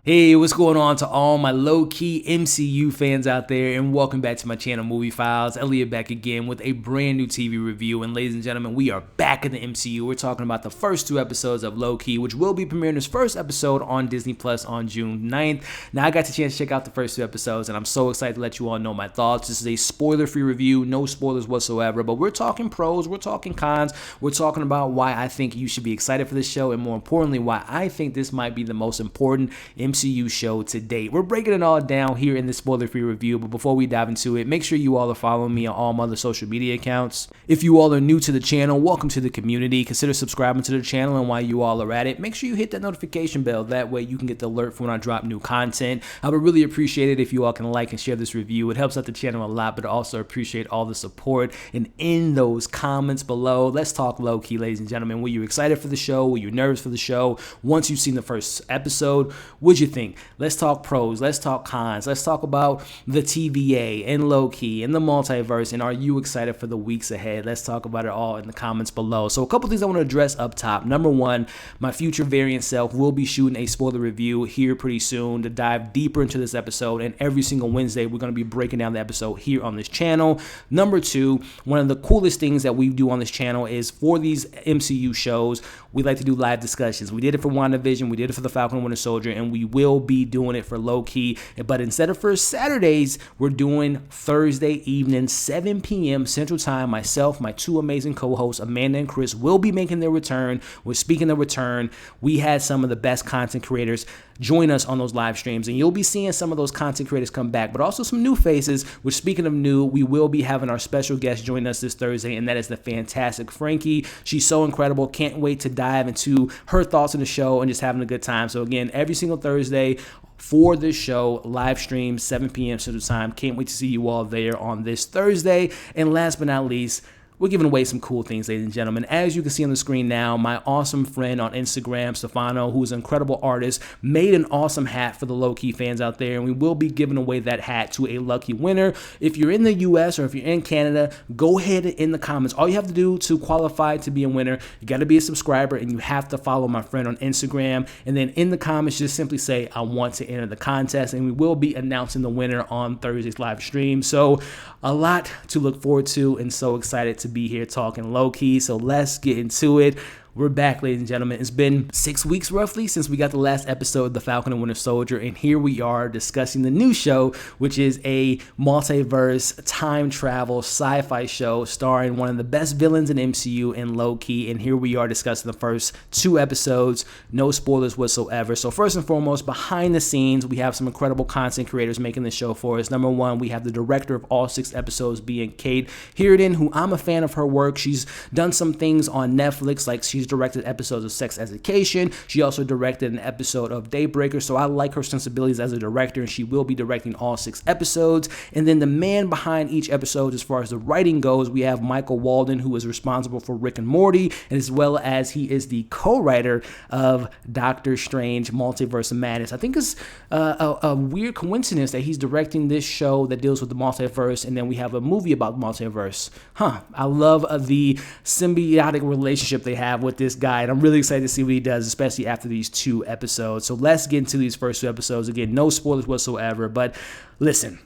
Hey, what's going on to all my low-key MCU fans out there, and welcome back to my channel, Movie Files. Elliot back again with a brand new TV review, and ladies and gentlemen, we are back in the MCU. We're talking about the first two episodes of Loki, which will be premiering this first episode on Disney Plus on June 9th. Now, I got the chance to check out the first two episodes, and I'm so excited to let you all know my thoughts. This is a spoiler-free review, no spoilers whatsoever, but we're talking pros, we're talking cons, we're talking about why I think you should be excited for this show, and more importantly, why I think this might be the most important MCU show to date. We're breaking it all down here in this spoiler-free review, but before we dive into it, make sure you all are following me on all my other social media accounts. If you all are new to the channel, welcome to the community. Consider subscribing to the channel, and while you all are at it, make sure you hit that notification bell. That way you can get the alert for when I drop new content. I would really appreciate it if you all can like and share this review. It helps out the channel a lot, but I also appreciate all the support. And in those comments below, let's talk Loki, ladies and gentlemen. Were you excited for the show? Were you nervous for the show? Once you've seen the first episode, what'd you think? Let's talk pros, let's talk cons, let's talk about the TVA and Loki and the multiverse, and are you excited for the weeks ahead? Let's talk about it all in the comments below. So a couple things I want to address up top. Number one, my future variant self will be shooting a spoiler review here pretty soon to dive deeper into this episode, and every single Wednesday we're going to be breaking down the episode here on this channel. Number two, one of the coolest things that we do on this channel is for these MCU shows, we like to do live discussions. We did it for WandaVision, we did it for the Falcon and Winter Soldier, and we will be doing it for Loki. But instead of for Saturdays, we're doing Thursday evening, 7 p.m. Central Time. Myself, my two amazing co-hosts, Amanda and Chris, will be making their return. We're speaking of return. We had some of the best content creators join us on those live streams, and you'll be seeing some of those content creators come back, but also some new faces. Which, speaking of new, we will be having our special guest join us this Thursday, and that is the fantastic Frankie. She's so incredible. Can't wait to dive into her thoughts on the show and just having a good time. So again, every single Thursday for this show, live stream, 7 p.m. Central Time. Can't wait to see you all there on this Thursday. And last but not least, we're giving away some cool things, ladies and gentlemen. As you can see on the screen now, my awesome friend on Instagram, Stefano, who is an incredible artist, made an awesome hat for the Loki fans out there, and we will be giving away that hat to a lucky winner. If you're in the US or if you're in Canada, go ahead in the comments. All you have to do to qualify to be a winner, you got to be a subscriber, and you have to follow my friend on Instagram. And then in the comments, just simply say, I want to enter the contest, and we will be announcing the winner on Thursday's live stream. So a lot to look forward to, and so excited to be here talking Loki. So let's get into it. We're back, ladies and gentlemen. It's been 6 weeks roughly since we got the last episode of The Falcon and Winter Soldier, and here we are discussing the new show, which is a multiverse time travel sci-fi show starring one of the best villains in MCU in Loki, and here we are discussing the first two episodes. No spoilers whatsoever. So first and foremost, behind the scenes, we have some incredible content creators making this show for us. Number one, we have the director of all 6 episodes being Kate Hiddleston, who I'm a fan of her work. She's done some things on Netflix, like she's directed episodes of Sex Education. She also directed an episode of Daybreaker, so I like her sensibilities as a director, and she will be directing all 6 episodes. And then the man behind each episode, as far as the writing goes, we have Michael Waldron, who is responsible for Rick and Morty, and as well as he is the co-writer of Doctor Strange Multiverse of Madness. I think it's a weird coincidence that he's directing this show that deals with the multiverse, and then we have a movie about the multiverse. I love the symbiotic relationship they have with this guy, and I'm really excited to see what he does, especially after these 2 episodes. So let's get into these first 2 episodes. Again, no spoilers whatsoever, but listen.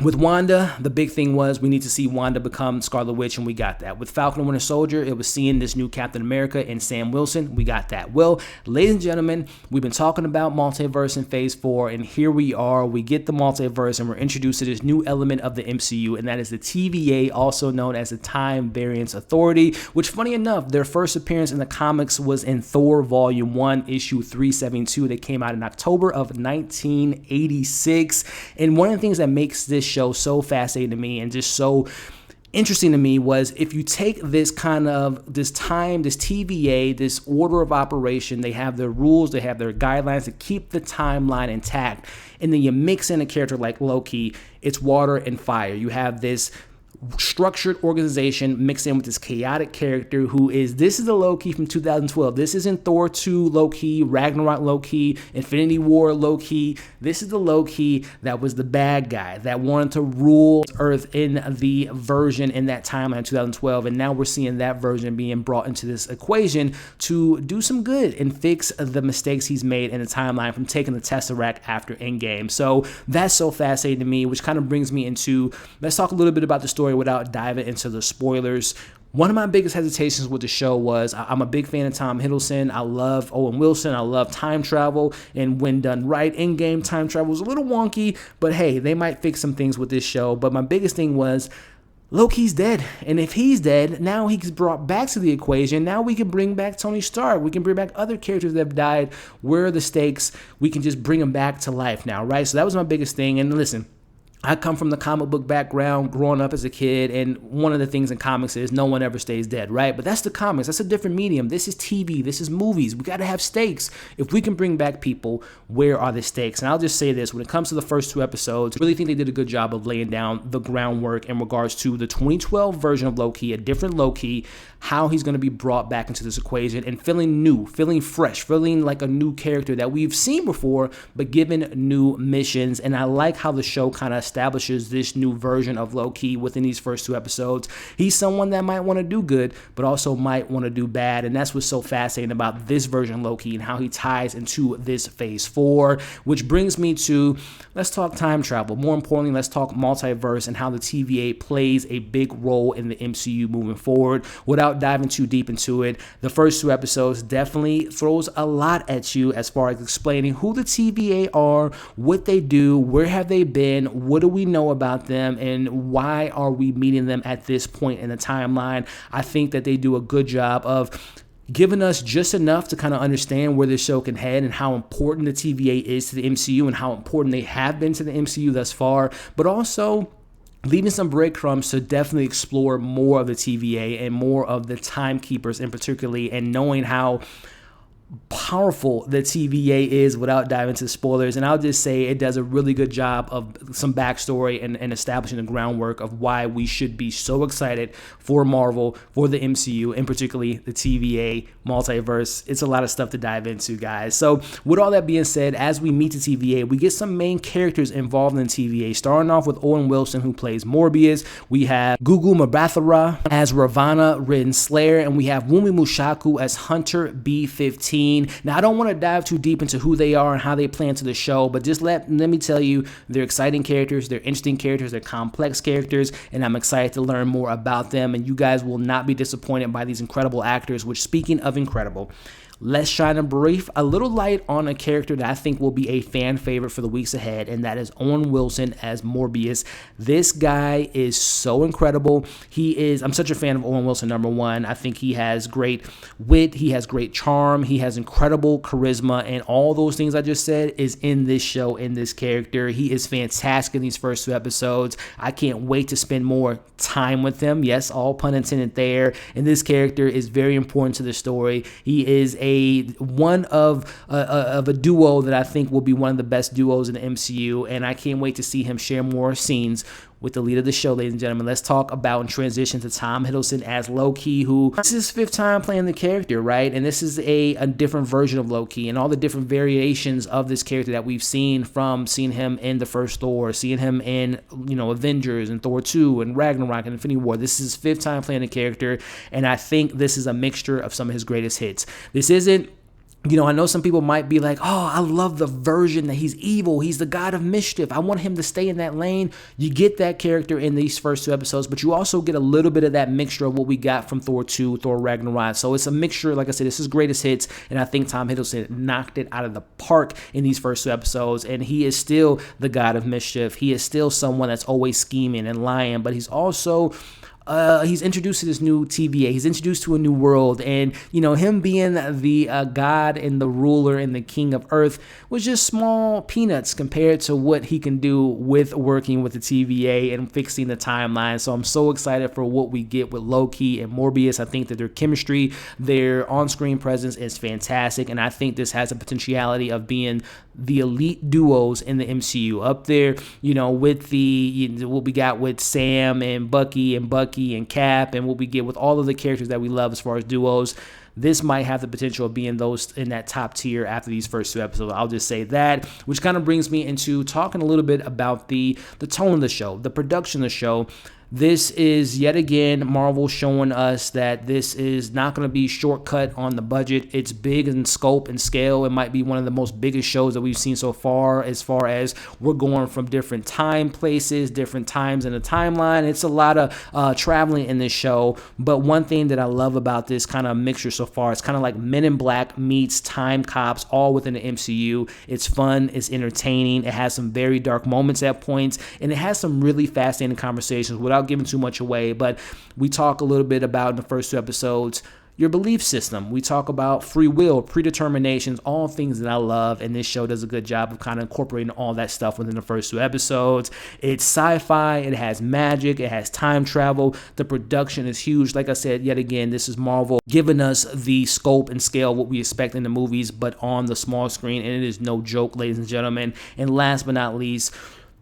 With Wanda, the big thing was we need to see Wanda become Scarlet Witch, and we got that. With Falcon and Winter Soldier, it was seeing this new Captain America and Sam Wilson. We got that. Well, ladies and gentlemen, we've been talking about multiverse in Phase 4, and here we are. We get the multiverse, and we're introduced to this new element of the MCU, and that is the TVA, also known as the Time Variance Authority, which, funny enough, their first appearance in the comics was in Thor Volume 1, Issue 372. That came out in October of 1986, and one of the things that makes this show so fascinating to me and just so interesting to me was, if you take this kind of this TVA, this order of operation, they have their rules, they have their guidelines to keep the timeline intact, and then you mix in a character like Loki. It's water and fire. You have this structured organization mixed in with this chaotic character this is the Loki from 2012. This isn't Thor 2 Loki, Ragnarok Loki, Infinity War Loki. This is the Loki that was the bad guy that wanted to rule Earth in the version in that timeline in 2012. And now we're seeing that version being brought into this equation to do some good and fix the mistakes he's made in the timeline from taking the Tesseract after Endgame. So that's so fascinating to me, which kind of brings me into, let's talk a little bit about the story without diving into the spoilers. One of my biggest hesitations with the show was I'm a big fan of Tom Hiddleston. I love Owen Wilson. I love time travel. And when done right, Endgame time travel was a little wonky, but hey, they might fix some things with this show. But my biggest thing was Loki's dead. And if he's dead, now he's brought back to the equation. Now we can bring back Tony Stark. We can bring back other characters that have died. Where are the stakes? We can just bring them back to life now, right? So that was my biggest thing. And listen, I come from the comic book background growing up as a kid, and one of the things in comics is no one ever stays dead, right? But that's the comics. That's a different medium. This is TV. This is movies. We got to have stakes. If we can bring back people, where are the stakes? And I'll just say this. When it comes to the first 2 episodes, I really think they did a good job of laying down the groundwork in regards to the 2012 version of Loki, a different Loki, how he's going to be brought back into this equation and feeling new, feeling fresh, feeling like a new character that we've seen before, but given new missions. And I like how the show kind of establishes this new version of Loki within these first 2 episodes. He's someone that might want to do good, but also might want to do bad. And that's what's so fascinating about this version of Loki and how he ties into this phase 4, which brings me to, let's talk time travel. More importantly, let's talk multiverse and how the TVA plays a big role in the MCU moving forward. Without diving too deep into it, the first 2 episodes definitely throws a lot at you as far as explaining who the TVA are, what they do, where have they been, what do we know about them, and why are we meeting them at this point in the timeline. I think that they do a good job of giving us just enough to kind of understand where this show can head and how important the TVA is to the MCU and how important they have been to the MCU thus far, but also leaving some breadcrumbs to definitely explore more of the TVA and more of the timekeepers in particularly, and knowing how powerful the TVA is without diving into spoilers. And I'll just say it does a really good job of some backstory and establishing the groundwork of why we should be so excited for Marvel, for the MCU, and particularly the TVA multiverse. It's a lot of stuff to dive into, guys. So with all that being said, as we meet the TVA, we get some main characters involved in the TVA, starting off with Owen Wilson, who plays Mobius. We have Gugu Mbatha-Raw as Ravonna Renslaye, and we have Wunmi Mushaku as Hunter B-15. Now, I don't want to dive too deep into who they are and how they play into the show, but just let me tell you, they're exciting characters, they're interesting characters, they're complex characters, and I'm excited to learn more about them, and you guys will not be disappointed by these incredible actors, which, speaking of incredible, let's shine a little light on a character that I think will be a fan favorite for the weeks ahead, and that is Owen Wilson as Mobius. This guy is so incredible. I'm such a fan of Owen Wilson, number one. I think he has great wit, he has great charm, he has incredible charisma, and all those things I just said is in this show, in this character. He is fantastic in these first 2 episodes. I can't wait to spend more time with him. Yes, all pun intended there. And this character is very important to the story. He is one of a duo that I think will be one of the best duos in the MCU, and I can't wait to see him share more scenes with the lead of the show, ladies and gentlemen. Let's talk about and transition to Tom Hiddleston as Loki, who this is his 5th time playing the character, right? And this is a different version of Loki, and all the different variations of this character that we've seen, from seeing him in the first Thor, seeing him in, Avengers and Thor 2 and Ragnarok and Infinity War. This is his 5th time playing the character, and I think this is a mixture of some of his greatest hits. This isn't, I know some people might be like, oh, I love the version that he's evil. He's the God of Mischief. I want him to stay in that lane. You get that character in these first 2 episodes, but you also get a little bit of that mixture of what we got from Thor 2, Thor Ragnarok. So it's a mixture. Like I said, this is greatest hits, and I think Tom Hiddleston knocked it out of the park in these first 2 episodes, and he is still the God of Mischief. He is still someone that's always scheming and lying, but he's also he's introduced to this new TVA. He's introduced to a new world, and him being the god and the ruler and the king of Earth was just small peanuts compared to what he can do with working with the TVA and fixing the timeline. So I'm so excited for what we get with Loki and Mobius. I think that their chemistry, their on-screen presence is fantastic, and I think this has a potentiality of being the elite duos in the MCU, up there, with what we got with Sam and Bucky and Cap, and what we get with all of the characters that we love as far as duos. This might have the potential of being those in that top tier after these first 2 episodes. I'll just say that, which kind of brings me into talking a little bit about the tone of the show, the production of the show. This is yet again Marvel showing us that this is not going to be shortcut on the budget. It's big in scope and scale. It might be one of the most biggest shows that we've seen so far as we're going from different time places, different times in the timeline. It's a lot of traveling in this show. But one thing that I love about this kind of mixture so far, it's kind of like Men in Black meets Time Cops all within the MCU. It's fun. It's entertaining. It has some very dark moments at points. And it has some really fascinating conversations without giving too much away, but we talk a little bit about in the first 2 episodes your belief system. We talk about free will, predeterminations, all things that I love, and this show does a good job of kind of incorporating all that stuff within the first 2 episodes. It's sci-fi, it has magic, it has time travel, the production is huge. Like I said, yet again, this is Marvel giving us the scope and scale what we expect in the movies, but on the small screen, and it is no joke, ladies and gentlemen. And last but not least,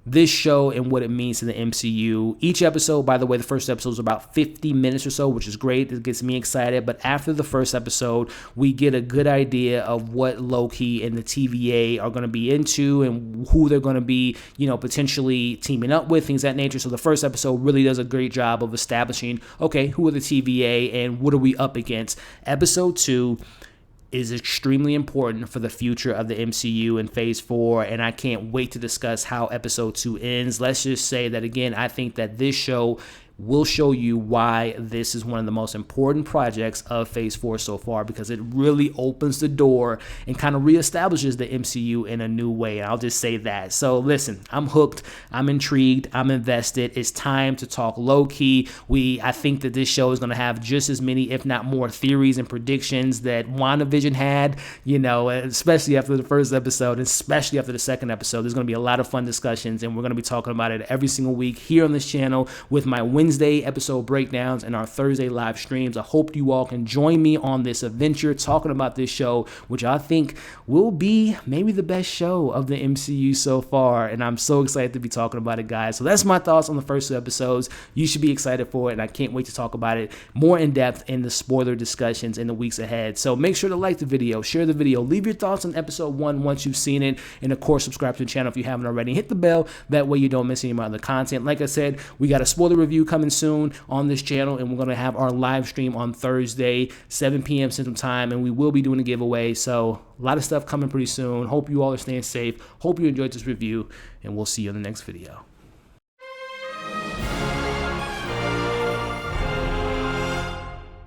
this show and what it means to the MCU. Each episode, by the way, the first episode is about 50 minutes or so, which is great. It gets me excited. But after the first episode, we get a good idea of what Loki and the TVA are going to be into and who they're going to be, potentially teaming up with, things of that nature. So the first episode really does a great job of establishing, okay, who are the TVA and what are we up against? Episode 2 is extremely important for the future of the MCU in Phase 4, and I can't wait to discuss how Episode 2 ends. Let's just say that, again, I think that this show will show you why this is one of the most important projects of Phase 4 so far, because it really opens the door and kind of reestablishes the MCU in a new way. And I'll just say that. So listen, I'm hooked. I'm intrigued. I'm invested. It's time to talk Loki. I think that this show is going to have just as many, if not more, theories and predictions that WandaVision had, especially after the first episode, especially after the second episode. There's going to be a lot of fun discussions, and we're going to be talking about it every single week here on this channel with my Wednesday episode breakdowns and our Thursday live streams. I hope you all can join me on this adventure talking about this show, which I think will be maybe the best show of the MCU so far, and I'm so excited to be talking about it, guys. So that's my thoughts on the first 2 episodes. You should be excited for it, and I can't wait to talk about it more in depth in the spoiler discussions in the weeks ahead. So make sure to like the video, share the video, leave your thoughts on episode 1 once you've seen it, and of course subscribe to the channel if you haven't already. Hit the bell, that way you don't miss any of my other content. Like I said, we got a spoiler review coming soon on this channel, and we're going to have our live stream on Thursday, 7 p.m. Central Time, and we will be doing a giveaway. So a lot of stuff coming pretty soon. Hope you all are staying safe. Hope you enjoyed this review, and we'll see you in the next video.